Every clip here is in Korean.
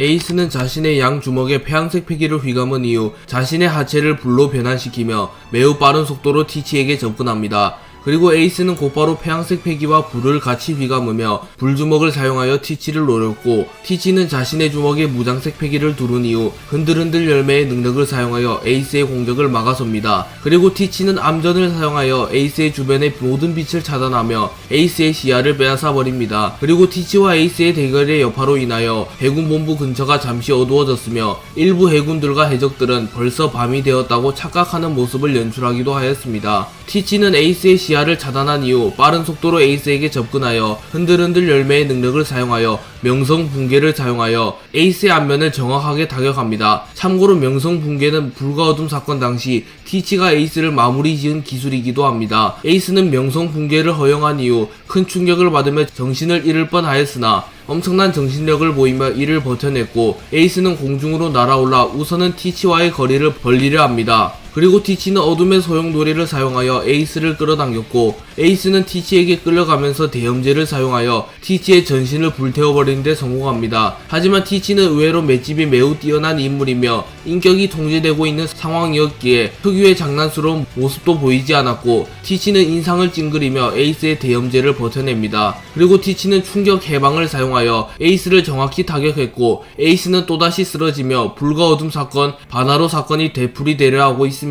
에이스는 자신의 양 주먹에 폐양색 패기를 휘감은 이후 자신의 하체를 불로 변환시키며 매우 빠른 속도로 티치에게 접근합니다. 그리고 에이스는 곧바로 폐양색 패기와 불을 같이 휘감으며 불주먹을 사용하여 티치를 노렸고, 티치는 자신의 주먹에 무장색 패기를 두른 이후 흔들흔들 열매의 능력을 사용하여 에이스의 공격을 막아섭니다. 그리고 티치는 암전을 사용하여 에이스의 주변의 모든 빛을 차단하며 에이스의 시야를 빼앗아 버립니다. 그리고 티치와 에이스의 대결의 여파로 인하여 해군본부 근처가 잠시 어두워졌으며 일부 해군들과 해적들은 벌써 밤이 되었다고 착각하는 모습을 연출하기도 하였습니다. 티치는 에이스의 시야를 차단한 이후 빠른 속도로 에이스에게 접근하여 흔들흔들 열매의 능력을 사용하여 명성 붕괴를 사용하여 에이스의 안면을 정확하게 타격합니다. 참고로 명성 붕괴는 불과 어둠 사건 당시 티치가 에이스를 마무리 지은 기술이기도 합니다. 에이스는 명성 붕괴를 허용한 이후 큰 충격을 받으며 정신을 잃을 뻔하였으나 엄청난 정신력을 보이며 이를 버텨냈고, 에이스는 공중으로 날아올라 우선은 티치와의 거리를 벌리려 합니다. 그리고 티치는 어둠의 소용돌이를 사용하여 에이스를 끌어당겼고, 에이스는 티치에게 끌려가면서 대염제를 사용하여 티치의 전신을 불태워버리는 데 성공합니다. 하지만 티치는 의외로 맷집이 매우 뛰어난 인물이며 인격이 통제되고 있는 상황이었기에 특유의 장난스러운 모습도 보이지 않았고, 티치는 인상을 찡그리며 에이스의 대염제를 버텨냅니다. 그리고 티치는 충격 해방을 사용하여 에이스를 정확히 타격했고, 에이스는 또다시 쓰러지며 불과 어둠 사건, 바나로 사건이 되풀이되려 하고 있습니다.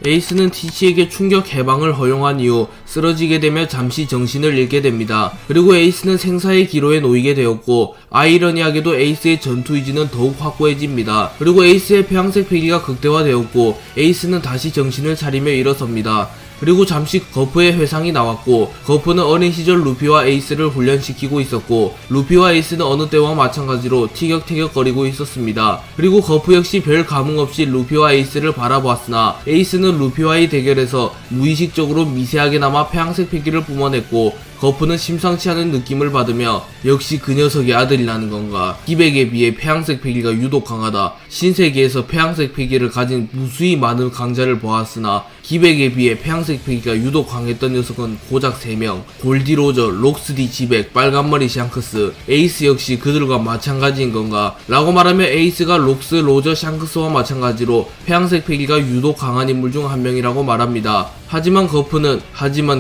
에이스는 티치에게 충격 해방을 허용한 이후 쓰러지게 되며 잠시 정신을 잃게 됩니다. 그리고 에이스는 생사의 기로에 놓이게 되었고, 아이러니하게도 에이스의 전투 의지는 더욱 확고해집니다. 그리고 에이스의 폐양색 패기가 극대화되었고, 에이스는 다시 정신을 차리며 일어섭니다. 그리고 잠시 거프의 회상이 나왔고, 거프는 어린 시절 루피와 에이스를 훈련시키고 있었고, 루피와 에이스는 어느 때와 마찬가지로 티격태격거리고 있었습니다. 그리고 거프 역시 별 감흥 없이 루피와 에이스를 바라보았으나, 에이스는 루피와의 대결에서 무의식적으로 미세하게나마 폐양색 패기를 뿜어냈고, 거프는 심상치 않은 느낌을 받으며 역시 그 녀석의 아들이라는 건가, 기백에 비해 폐양색 패기가 유독 강하다. 신세계에서 폐양색 패기를 가진 무수히 많은 강자를 보았으나 기백에 비해 폐양색 패기가 유독 강했던 녀석은 고작 3명, 골디로저, 록스디 지백, 빨간머리 샹크스, 에이스 역시 그들과 마찬가지인 건가 라고 말하며 에이스가 록스, 로저, 샹크스와 마찬가지로 폐양색 패기가 유독 강한 인물 중 한 명이라고 말합니다. 하지만 거프는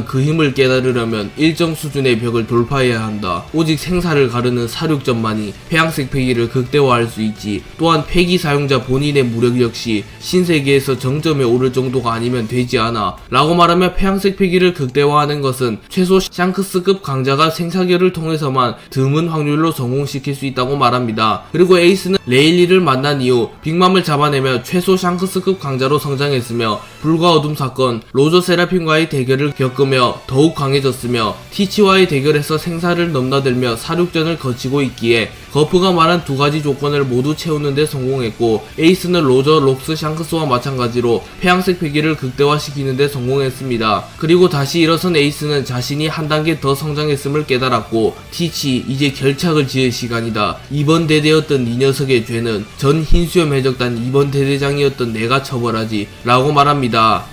그 힘을 깨달으려면 일정 수준의 벽을 돌파해야 한다. 오직 생사를 가르는 사륙전만이 폐양색 패기를 극대화할 수 있지. 또한 패기 사용자 본인의 무력 역시 신세계에서 정점에 오를 정도가 아니면 되지 않아 라고 말하며 폐양색 패기를 극대화하는 것은 최소 샹크스급 강자가 생사결을 통해서만 드문 확률로 성공시킬 수 있다고 말합니다. 그리고 에이스는 레일리를 만난 이후 빅맘을 잡아내며 최소 샹크스급 강자로 성장했으며 불과 어둠 사건, 로저 세라핀과의 대결을 겪으며 더욱 강해졌으며 티치와의 대결에서 생사를 넘나들며 사륙전을 거치고 있기에 거프가 말한 두 가지 조건을 모두 채우는 데 성공했고, 에이스는 로저, 록스, 샹크스와 마찬가지로 폐양색 패기를 극대화시키는 데 성공했습니다. 그리고 다시 일어선 에이스는 자신이 한 단계 더 성장했음을 깨달았고, 티치, 이제 결착을 지을 시간이다. 이번 대대였던 이 녀석의 죄는 전 흰수염 해적단 이번 대대장이었던 내가 처벌하지 라고 말합니다.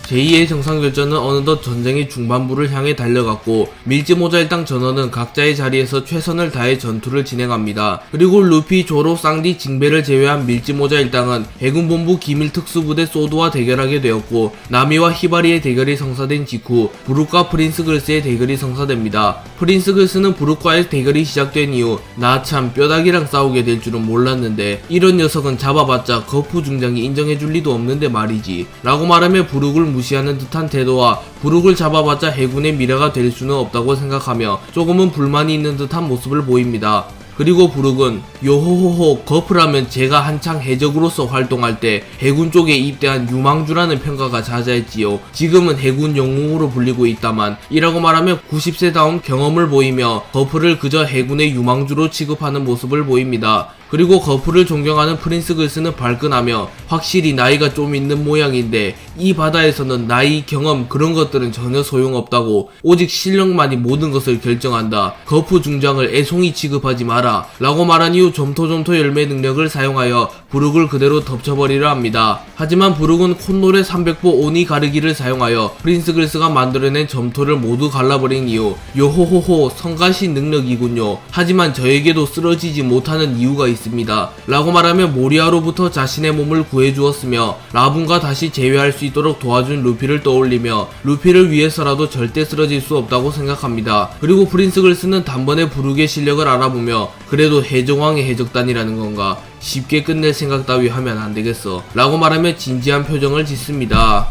제2의 정상결전은 어느덧 전쟁의 중반부를 향해 달려갔고, 밀지모자 일당 전원은 각자의 자리에서 최선을 다해 전투를 진행합니다. 그리고 루피, 조로, 쌍디, 징베를 제외한 밀지모자 일당은 해군본부 기밀특수부대 소드와 대결하게 되었고, 나미와 히바리의 대결이 성사된 직후 브룩과 프린스 글스의 대결이 성사됩니다. 프린스 글스는 브룩과의 대결이 시작된 이후 나 참 뼈다귀랑 싸우게 될 줄은 몰랐는데 이런 녀석은 잡아봤자 거프 중장이 인정해줄 리도 없는데 말이지 라고 말하며 브룩을 무시하는 듯한 태도와 브룩을 잡아봤자 해군의 미래가 될 수는 없다고 생각하며 조금은 불만이 있는 듯한 모습을 보입니다. 그리고 브룩은 요호호호, 거프라면 제가 한창 해적으로서 활동할 때 해군 쪽에 입대한 유망주라는 평가가 자자했지요. 지금은 해군 영웅으로 불리고 있다만 이라고 말하며 90세다운 경험을 보이며 거프를 그저 해군의 유망주로 취급하는 모습을 보입니다. 그리고 거프를 존경하는 프린스 글스는 발끈하며 확실히 나이가 좀 있는 모양인데 이 바다에서는 나이, 경험 그런 것들은 전혀 소용없다고, 오직 실력만이 모든 것을 결정한다. 거프 중장을 애송이 취급하지 마라 라고 말한 이후 점토점토 열매 능력을 사용하여 부룩을 그대로 덮쳐버리려 합니다. 하지만 부룩은 콧노래 300보 오니 가르기를 사용하여 프린스 글스가 만들어낸 점토를 모두 갈라버린 이후 요호호호 성가신 능력이군요. 하지만 저에게도 쓰러지지 못하는 이유가 있습니다. 라고 말하며 모리아로부터 자신의 몸을 구해주었으며 라분과 다시 재회할 수 있도록 도와준 루피를 떠올리며 루피를 위해서라도 절대 쓰러질 수 없다고 생각합니다. 그리고 프린스 글스는 단번에 부룩의 실력을 알아보며 그래도 해적왕의 해적단이라는 건가? 쉽게 끝낼 생각 따위 하면 안되겠어 라고 말하며 진지한 표정을 짓습니다.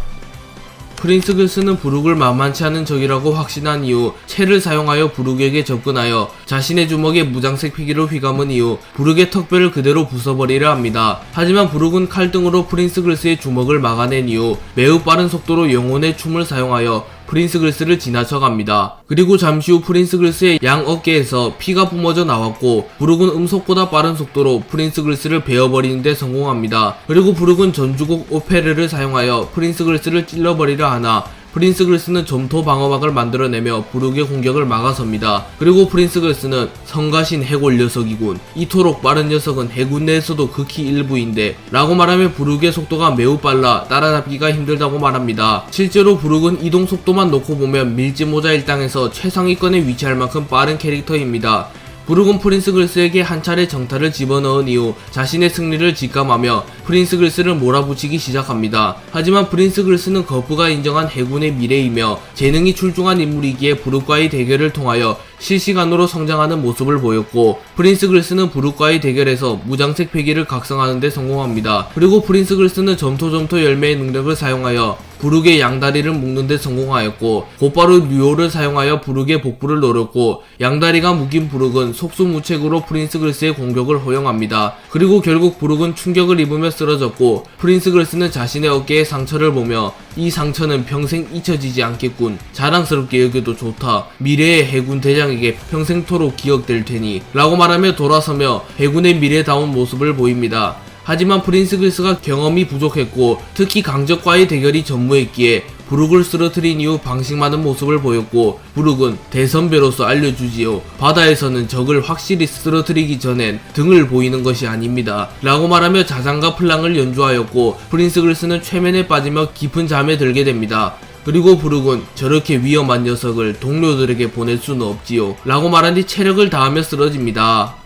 프린스 글스는 부룩을 만만치 않은 적이라고 확신한 이후 채를 사용하여 부룩에게 접근하여 자신의 주먹에 무장색 피기를 휘감은 이후 부룩의 턱뼈를 그대로 부숴버리려 합니다. 하지만 부룩은 칼등으로 프린스 글스의 주먹을 막아낸 이후 매우 빠른 속도로 영혼의 춤을 사용하여 프린스 글스를 지나쳐갑니다. 그리고 잠시 후 프린스 글스의 양 어깨에서 피가 뿜어져 나왔고 부룩은 음속보다 빠른 속도로 프린스 글스를 베어버리는데 성공합니다. 그리고 부룩은 전주곡 오페르를 사용하여 프린스 글스를 찔러버리려 하나 프린스 글스는 점토 방어막을 만들어내며 부룩의 공격을 막아섭니다. 그리고 프린스 글스는 성가신 해골 녀석이군. 이토록 빠른 녀석은 해군 내에서도 극히 일부인데 라고 말하며 부룩의 속도가 매우 빨라 따라잡기가 힘들다고 말합니다. 실제로 부룩은 이동 속도만 놓고 보면 밀짚모자 일당에서 최상위권에 위치할 만큼 빠른 캐릭터입니다. 부룩은 프린스 글스에게 한 차례 정타를 집어넣은 이후 자신의 승리를 직감하며 프린스 글스를 몰아붙이기 시작합니다. 하지만 프린스 글스는 거부가 인정한 해군의 미래이며 재능이 출중한 인물이기에 부룩과의 대결을 통하여 실시간으로 성장하는 모습을 보였고 프린스 글스는 부룩과의 대결에서 무장색 패기를 각성하는 데 성공합니다. 그리고 프린스 글스는 점토 열매의 능력을 사용하여 부룩의 양다리를 묶는 데 성공하였고 곧바로 류오를 사용하여 부룩의 복부를 노렸고 양다리가 묶인 부룩은 속수무책으로 프린스 글스의 공격을 허용합니다. 그리고 결국 부룩은 충격을 입으며 쓰러졌고 프린스 글스는 자신의 어깨에 상처를 보며 이 상처는 평생 잊혀지지 않겠군. 자랑스럽게 여겨도 좋다. 미래의 해군 대장에게 평생토록 기억될 테니 라고 말하며 돌아서며 해군의 미래다운 모습을 보입니다. 하지만 프린스 글스가 경험이 부족했고 특히 강적과의 대결이 전무했기에 부룩을 쓰러뜨린 이후 방심하는 모습을 보였고 부룩은 대선배로서 알려주지요. 바다에서는 적을 확실히 쓰러뜨리기 전엔 등을 보이는 것이 아닙니다. 라고 말하며 자장가 플랑을 연주하였고 프린스 글스는 최면에 빠지며 깊은 잠에 들게 됩니다. 그리고 부룩은 저렇게 위험한 녀석을 동료들에게 보낼 수는 없지요. 라고 말한 뒤 체력을 다하며 쓰러집니다.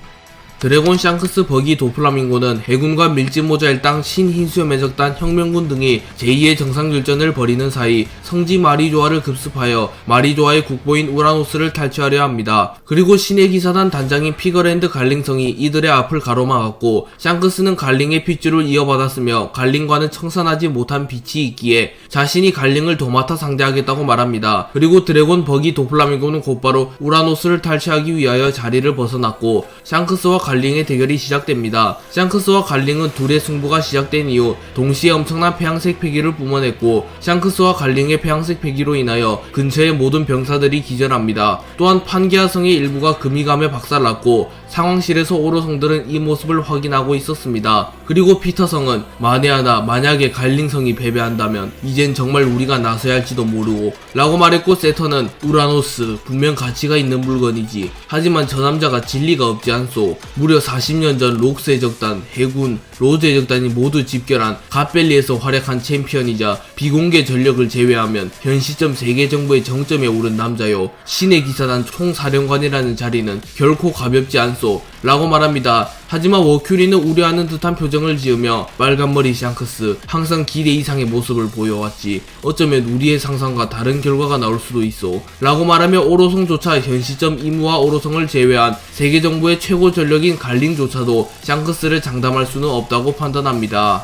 드래곤 샹크스 버기 도플라밍고는 해군과 밀짚모자 일당 신흰수염 해적단 혁명군 등이 제2의 정상결전을 벌이는 사이 성지 마리조아를 급습하여 마리조아의 국보인 우라노스를 탈취하려 합니다. 그리고 신의 기사단 단장인 피거랜드 갈링성이 이들의 앞을 가로막았고 샹크스는 갈링의 핏줄을 이어받았으며 갈링과는 청산하지 못한 빛이 있기에 자신이 갈링을 도맡아 상대하겠다고 말합니다. 그리고 드래곤 버기 도플라밍고는 곧바로 우라노스를 탈취하기 위하여 자리를 벗어났고 샹크스와 갈링의 대결이 시작됩니다. 샹크스와 갈링은 둘의 승부가 시작된 이후 동시에 엄청난 폐양색 패기를 뿜어냈고 샹크스와 갈링의 폐양색 패기로 인하여 근처의 모든 병사들이 기절합니다. 또한 판게아성의 일부가 금이감에 박살났고 상황실에서 오로성들은 이 모습을 확인하고 있었습니다. 그리고 피터성은 만에 하나 만약에 갈링성이 패배한다면 이젠 정말 우리가 나서야 할지도 모르고 라고 말했고 세터는 우라노스 분명 가치가 있는 물건이지. 하지만 저 남자가 진리가 없지 않소. 무려 40년 전 록스 해적단, 해군, 로즈 해적단이 모두 집결한 갓벨리에서 활약한 챔피언이자 비공개 전력을 제외하면 현 시점 세계 정부의 정점에 오른 남자요. 신의 기사단 총사령관이라는 자리는 결코 가볍지 않소. 라고 말합니다. 하지만 워큐리는 우려하는 듯한 표정을 지으며 빨간머리 샹크스 항상 기대 이상의 모습을 보여왔지. 어쩌면 우리의 상상과 다른 결과가 나올 수도 있어. 라고 말하며 오로성조차 현 시점 이무와 오로성을 제외한 세계 정부의 최고 전력인 갈링조차도 샹크스를 장담할 수는 없다고 판단합니다.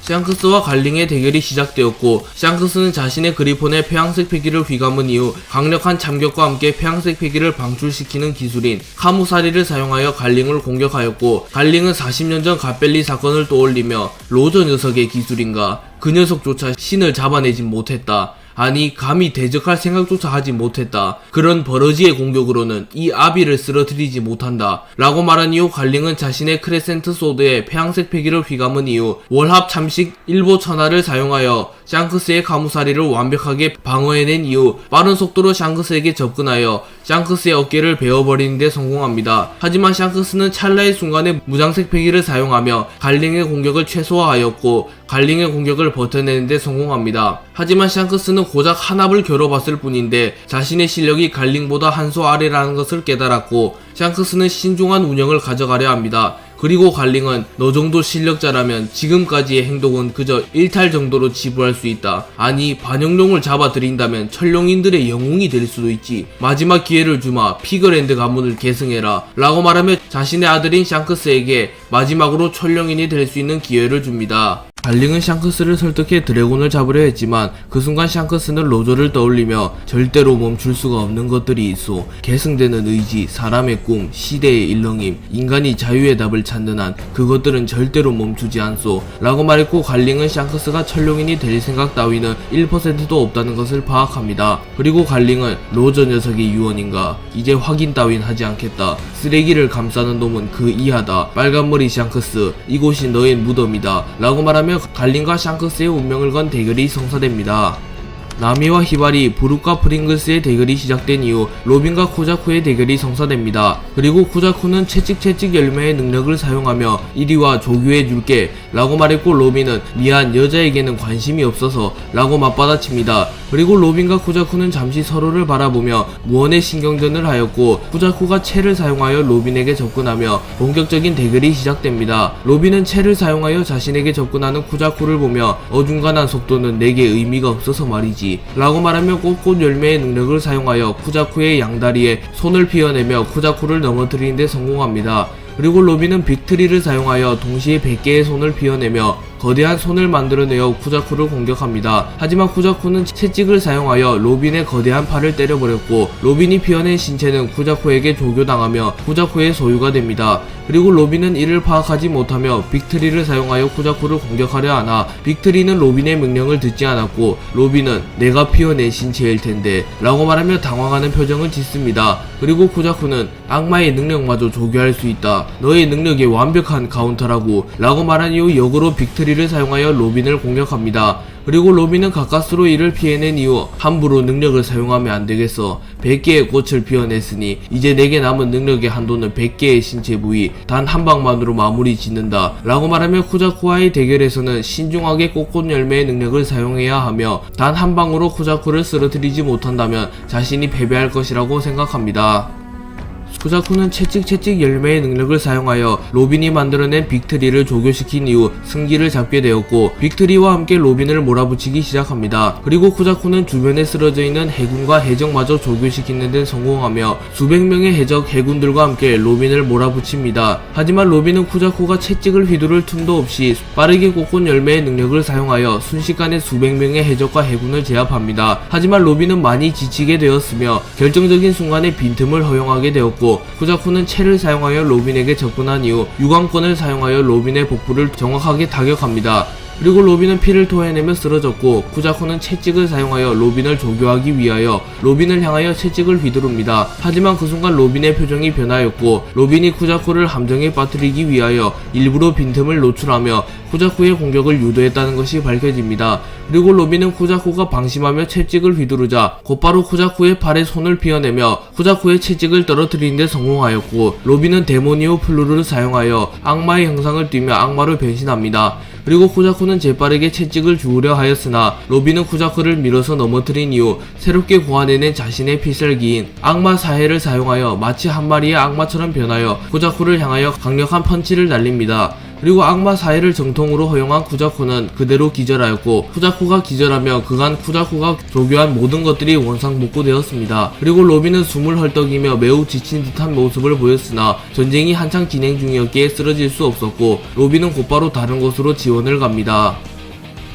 샹크스와 갈링의 대결이 시작되었고 샹크스는 자신의 그리폰에 폐양색 패기를 휘감은 이후 강력한 참격과 함께 폐양색 패기를 방출시키는 기술인 카무사리를 사용하여 갈링을 공격하였고 갈링은 40년 전 갓벨리 사건을 떠올리며 로저 녀석의 기술인가? 그 녀석조차 신을 잡아내진 못했다. 아니 감히 대적할 생각조차 하지 못했다. 그런 버러지의 공격으로는 이 아비를 쓰러뜨리지 못한다. 라고 말한 이후 갈링은 자신의 크레센트 소드에 폐양색 패기를 휘감은 이후 월합 참식 일보 천하를 사용하여 샹크스의 가무사리를 완벽하게 방어해낸 이후 빠른 속도로 샹크스에게 접근하여 샹크스의 어깨를 베어버리는 데 성공합니다. 하지만 샹크스는 찰나의 순간에 무장색 패기를 사용하며 갈링의 공격을 최소화하였고 갈링의 공격을 버텨내는 데 성공합니다. 하지만 샹크스는 고작 한 합을 겨뤄봤을 뿐인데 자신의 실력이 갈링보다 한 수 아래라는 것을 깨달았고 샹크스는 신중한 운영을 가져가려 합니다. 그리고 갈링은 너 정도 실력자라면 지금까지의 행동은 그저 일탈 정도로 지불할 수 있다. 아니 반영룡을 잡아들인다면 철룡인들의 영웅이 될 수도 있지. 마지막 기회를 주마. 피그랜드 가문을 계승해라. 라고 말하며 자신의 아들인 샹크스에게 마지막으로 철룡인이 될 수 있는 기회를 줍니다. 갈링은 샹크스를 설득해 드래곤을 잡으려 했지만 그 순간 샹크스는 로저를 떠올리며 절대로 멈출 수가 없는 것들이 있어. 계승되는 의지, 사람의 꿈, 시대의 일렁임, 인간이 자유의 답을 찾는 한 그것들은 절대로 멈추지 않소. 라고 말했고 갈링은 샹크스가 철룡인이 될 생각 따위는 1%도 없다는 것을 파악합니다. 그리고 갈링은 로저 녀석이 유언인가? 이제 확인 따윈 하지 않겠다. 쓰레기를 감싸는 놈은 그 이하다. 빨간머리 샹크스, 이곳이 너의 무덤이다. 라고 말하며 갈링과 샹크스의 운명을 건 대결이 성사됩니다. 나미와 히바리, 브룩과 프링글스의 대결이 시작된 이후 로빈과 쿠자쿠의 대결이 성사됩니다. 그리고 쿠자쿠는 채찍 열매의 능력을 사용하며 이리와 조교해줄게 라고 말했고 로빈은 미안 여자에게는 관심이 없어서 라고 맞받아칩니다. 그리고 로빈과 쿠자쿠는 잠시 서로를 바라보며 무언의 신경전을 하였고 쿠자쿠가 채를 사용하여 로빈에게 접근하며 본격적인 대결이 시작됩니다. 로빈은 채를 사용하여 자신에게 접근하는 쿠자쿠를 보며 어중간한 속도는 내게 의미가 없어서 말이지 라고 말하며 꽃꽃 열매의 능력을 사용하여 쿠자쿠의 양다리에 손을 피어내며 쿠자쿠를 넘어뜨리는 데 성공합니다. 그리고 로빈은 빅트리를 사용하여 동시에 100개의 손을 피어내며 거대한 손을 만들어내어 쿠자쿠를 공격합니다. 하지만 쿠자쿠는 채찍을 사용하여 로빈의 거대한 팔을 때려버렸고 로빈이 피어낸 신체는 쿠자쿠에게 조교당하며 쿠자쿠의 소유가 됩니다. 그리고 로빈은 이를 파악하지 못하며 빅트리를 사용하여 쿠자쿠를 공격하려 하나 빅트리는 로빈의 명령을 듣지 않았고 로빈은 내가 피어낸 신체일 텐데 라고 말하며 당황하는 표정을 짓습니다. 그리고 쿠자쿠는 악마의 능력마저 조교할 수 있다. 너의 능력이 완벽한 카운터라고 라고 말한 이후 역으로 빅트리를 사용하여 로빈을 공격합니다. 그리고 로빈은 가까스로 이를 피해낸 이후 함부로 능력을 사용하면 안되겠어. 100개의 꽃을 피워냈으니 이제 내게 남은 능력의 한도는 100개의 신체 부위 단 한 방만으로 마무리 짓는다 라고 말하며 쿠자쿠와의 대결에서는 신중하게 꽃꽃 열매의 능력을 사용해야 하며 단 한 방으로 쿠자쿠를 쓰러뜨리지 못한다면 자신이 패배할 것이라고 생각합니다. 쿠자쿠는 채찍 열매의 능력을 사용하여 로빈이 만들어낸 빅트리를 조교시킨 이후 승기를 잡게 되었고 빅트리와 함께 로빈을 몰아붙이기 시작합니다. 그리고 쿠자쿠는 주변에 쓰러져 있는 해군과 해적마저 조교시키는 데 성공하며 수백 명의 해적 해군들과 함께 로빈을 몰아붙입니다. 하지만 로빈은 쿠자쿠가 채찍을 휘두를 틈도 없이 빠르게 꽃꽃 열매의 능력을 사용하여 순식간에 수백 명의 해적과 해군을 제압합니다. 하지만 로빈은 많이 지치게 되었으며 결정적인 순간에 빈틈을 허용하게 되었고 쿠자쿠는 채를 사용하여 로빈에게 접근한 이후 유광권을 사용하여 로빈의 복부를 정확하게 타격합니다. 그리고 로빈은 피를 토해내며 쓰러졌고 쿠자쿠는 채찍을 사용하여 로빈을 조교하기 위하여 로빈을 향하여 채찍을 휘두릅니다. 하지만 그 순간 로빈의 표정이 변하였고 로빈이 쿠자쿠를 함정에 빠뜨리기 위하여 일부러 빈틈을 노출하며 쿠자쿠의 공격을 유도했다는 것이 밝혀집니다. 그리고 로빈은 쿠자쿠가 방심하며 채찍을 휘두르자 곧바로 쿠자쿠의 팔에 손을 피어내며 쿠자쿠의 채찍을 떨어뜨리는 데 성공하였고 로빈은 데모니오 플루를 사용하여 악마의 형상을 띠며 악마로 변신합니다. 그리고 쿠자쿠는 재빠르게 채찍을 주우려 하였으나 로빈은 쿠자쿠를 밀어서 넘어뜨린 이후 새롭게 고안해낸 자신의 필살기인 악마 사해를 사용하여 마치 한 마리의 악마처럼 변하여 쿠자쿠를 향하여 강력한 펀치를 날립니다. 그리고 악마 사해를 정통으로 허용한 쿠자쿠는 그대로 기절하였고 쿠자쿠가 기절하며 그간 쿠자쿠가 조교한 모든 것들이 원상복구되었습니다. 그리고 로빈은 숨을 헐떡이며 매우 지친 듯한 모습을 보였으나 전쟁이 한창 진행 중이었기에 쓰러질 수 없었고 로빈은 곧바로 다른 곳으로 지원을 갑니다.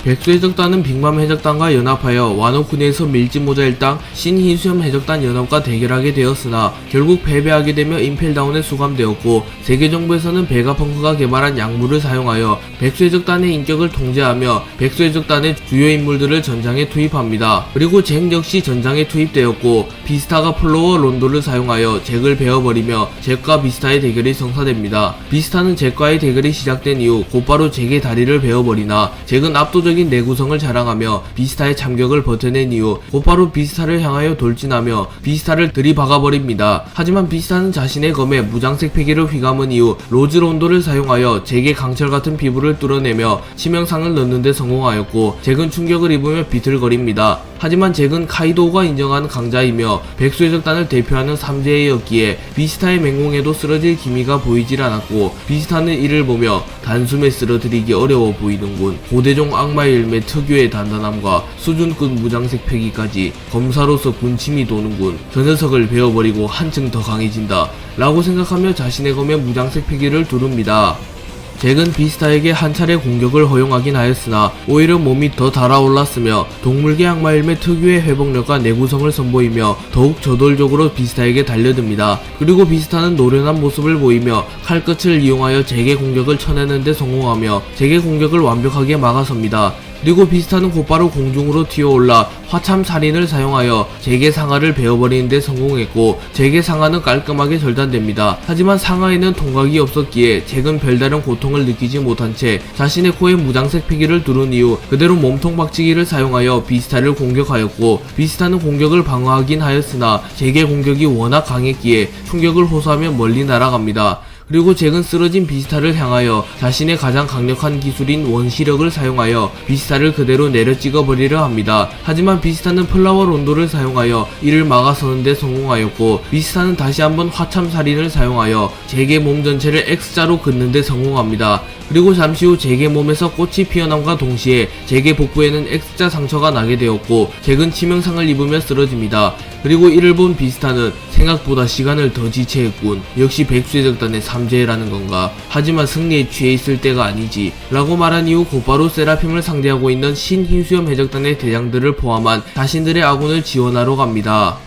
백수해적단은 빅맘 해적단과 연합하여 와노쿠니에서 밀짚모자 일당 신희수염 해적단 연합과 대결하게 되었으나 결국 패배하게 되며 임펠다운에 수감되었고 세계정부에서는 베가펑크가 개발한 약물을 사용하여 백수해적단의 인격을 통제하며 백수해적단의 주요 인물들을 전장에 투입합니다. 그리고 잭 역시 전장에 투입되었고 비스타가 플로어 론도를 사용하여 잭을 베어버리며 잭과 비스타의 대결이 성사됩니다. 비스타는 잭과의 대결이 시작된 이후 곧바로 잭의 다리를 베어버리나 잭은 압도적인 압도적인 내구성을 자랑하며 비스타의 참격을 버텨낸 이후 곧바로 비스타를 향하여 돌진하며 비스타를 들이박아버립니다. 하지만 비스타는 자신의 검에 무장색 패기를 휘감은 이후 로즈 론도를 사용하여 잭의 강철 같은 피부를 뚫어내며 치명상을 넣는데 성공하였고 잭은 충격을 입으며 비틀거립니다. 하지만 잭은 카이도우가 인정하는 강자이며 백수의 적단을 대표하는 3제였기에 비스타의 맹공에도 쓰러질 기미가 보이질 않았고 비스타는 이를 보며 단숨에 쓰러뜨리기 어려워 보이는군. 고대종 악마의 열매 특유의 단단함과 수준급 무장색 패기까지 검사로서 군침이 도는군. 저 녀석을 베어버리고 한층 더 강해진다 라고 생각하며 자신의 검에 무장색 패기를 두릅니다. 잭은 비스타에게 한 차례 공격을 허용하긴 하였으나 오히려 몸이 더 달아올랐으며 동물계 악마 열매 특유의 회복력과 내구성을 선보이며 더욱 저돌적으로 비스타에게 달려듭니다. 그리고 비스타는 노련한 모습을 보이며 칼끝을 이용하여 잭의 공격을 쳐내는 데 성공하며 잭의 공격을 완벽하게 막아섭니다. 그리고 비스타는 곧바로 공중으로 튀어올라 화참 살인을 사용하여 잭의 상아를 베어버리는 데 성공했고 잭의 상아는 깔끔하게 절단됩니다. 하지만 상아에는 통각이 없었기에 잭은 별다른 고통을 느끼지 못한 채 자신의 코에 무장색 패기를 두른 이후 그대로 몸통 박치기를 사용하여 비스타를 공격하였고 비스타는 공격을 방어하긴 하였으나 잭의 공격이 워낙 강했기에 충격을 호소하며 멀리 날아갑니다. 그리고 잭은 쓰러진 비스타를 향하여 자신의 가장 강력한 기술인 원시력을 사용하여 비스타를 그대로 내려 찍어버리려 합니다. 하지만 비스타는 플라워 론도를 사용하여 이를 막아서는 데 성공하였고 비스타는 다시 한번 화참 살인을 사용하여 잭의 몸 전체를 X자로 긋는 데 성공합니다. 그리고 잠시 후 잭의 몸에서 꽃이 피어남과 동시에 잭의 복부에는 X자 상처가 나게 되었고 잭은 치명상을 입으며 쓰러집니다. 그리고 이를 본 비스타는 생각보다 시간을 더 지체했군. 역시 백수의 적단의 3제라는 건가. 하지만 승리에 취해 있을 때가 아니지 라고 말한 이후 곧바로 세라핌을 상대하고 있는 신흰수염 해적단의 대장들을 포함한 자신들의 아군을 지원하러 갑니다.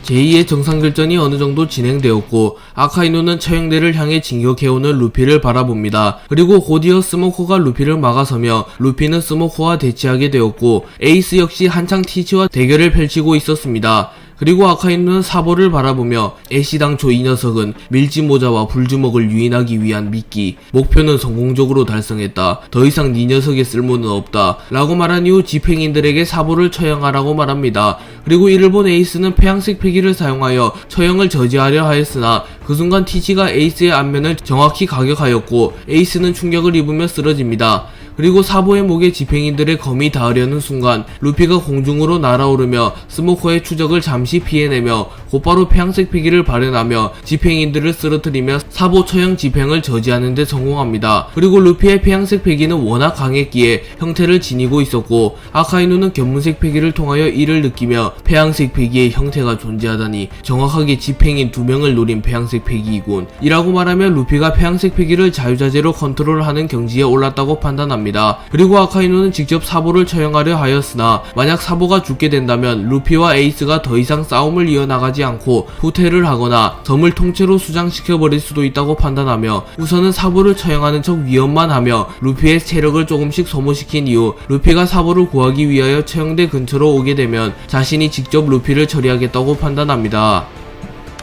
제2의 정상결전이 어느정도 진행되었고 아카이누는 처형대를 향해 진격해오는 루피를 바라봅니다. 그리고 곧이어 스모커가 루피를 막아서며 루피는 스모커와 대치하게 되었고 에이스 역시 한창 티치와 대결을 펼치고 있었습니다. 그리고 아카이누는 사보를 바라보며 애시당초 이 녀석은 밀짚모자와 불주먹을 유인하기 위한 미끼, 목표는 성공적으로 달성했다. 더 이상 네 녀석의 쓸모는 없다 라고 말한 이후 집행인들에게 사보를 처형하라고 말합니다. 그리고 이를 본 에이스는 폐양색 패기를 사용하여 처형을 저지하려 하였으나 그 순간 티치가 에이스의 안면을 정확히 가격하였고 에이스는 충격을 입으며 쓰러집니다. 그리고 사보의 목에 집행인들의 검이 닿으려는 순간 루피가 공중으로 날아오르며 스모커의 추적을 잠시 피해내며 곧바로 폐양색 패기를 발현하며 집행인들을 쓰러뜨리며 사보 처형 집행을 저지하는 데 성공합니다. 그리고 루피의 폐양색 패기는 워낙 강했기에 형태를 지니고 있었고 아카이누는 견문색 패기를 통하여 이를 느끼며 폐양색 패기의 형태가 존재하다니 정확하게 집행인 2명을 노린 폐양색 패기이군 이라고 말하며 루피가 폐양색 패기를 자유자재로 컨트롤하는 경지에 올랐다고 판단합니다. 그리고 아카이누는 직접 사보를 처형하려 하였으나 만약 사보가 죽게 된다면 루피와 에이스가 더 이상 싸움을 이어나가지 않고 후퇴를 하거나 섬을 통째로 수장시켜버릴 수도 있다고 판단하며 우선은 사보를 처형하는 척 위협만 하며 루피의 체력을 조금씩 소모시킨 이후 루피가 사보를 구하기 위하여 처형대 근처로 오게 되면 자신이 직접 루피를 처리하겠다고 판단합니다.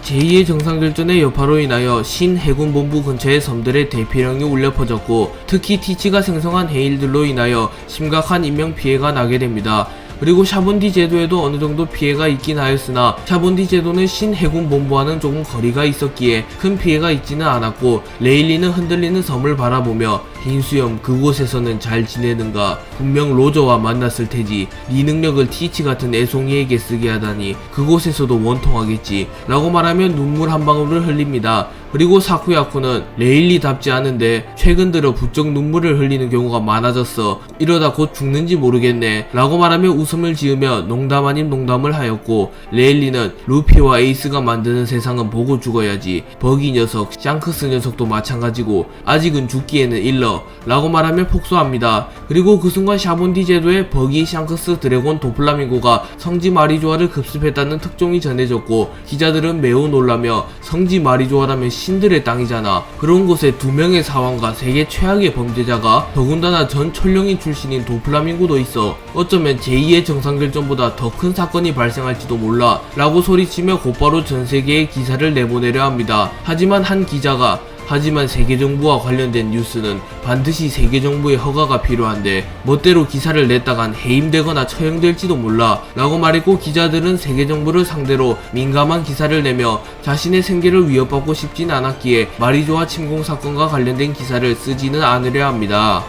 제2의 정상결전의 여파로 인하여 신해군본부 근처의 섬들의 대피령이 울려 퍼졌고 특히 티치가 생성한 해일들로 인하여 심각한 인명피해가 나게 됩니다. 그리고 샤본디 제도에도 어느정도 피해가 있긴 하였으나 샤본디 제도는 신해군 본부와는 조금 거리가 있었기에 큰 피해가 있지는 않았고 레일리는 흔들리는 섬을 바라보며 흰수염 그곳에서는 잘 지내는가? 분명 로저와 만났을 테지. 네 능력을 티치 같은 애송이에게 쓰게 하다니 그곳에서도 원통하겠지 라고 말하며 눈물 한 방울을 흘립니다. 그리고 사쿠야쿠는 레일리답지 않은데 최근 들어 부쩍 눈물을 흘리는 경우가 많아졌어. 이러다 곧 죽는지 모르겠네 라고 말하며 웃음을 지으며 농담 아닌 농담을 하였고 레일리는 루피와 에이스가 만드는 세상은 보고 죽어야지. 버기 녀석, 샹크스 녀석도 마찬가지고 아직은 죽기에는 일러 라고 말하며 폭소합니다. 그리고 그 순간 샤본디 제도에 버기, 샹크스, 드래곤, 도플라밍고가 성지 마리조아를 급습했다는 특종이 전해졌고 기자들은 매우 놀라며 성지 마리조아라면 신들의 땅이잖아. 그런 곳에 2명의 사왕과 세계 최악의 범죄자가 더군다나 전 천룡인 출신인 도플라밍고도 있어. 어쩌면 제2의 정상결전보다 더 큰 사건이 발생할지도 몰라 라고 소리치며 곧바로 전세계에 기사를 내보내려 합니다. 하지만 한 기자가 하지만 세계정부와 관련된 뉴스는 반드시 세계정부의 허가가 필요한데 멋대로 기사를 냈다간 해임되거나 처형될지도 몰라 라고 말했고, 기자들은 세계정부를 상대로 민감한 기사를 내며 자신의 생계를 위협받고 싶진 않았기에 마리조아 침공 사건과 관련된 기사를 쓰지는 않으려 합니다.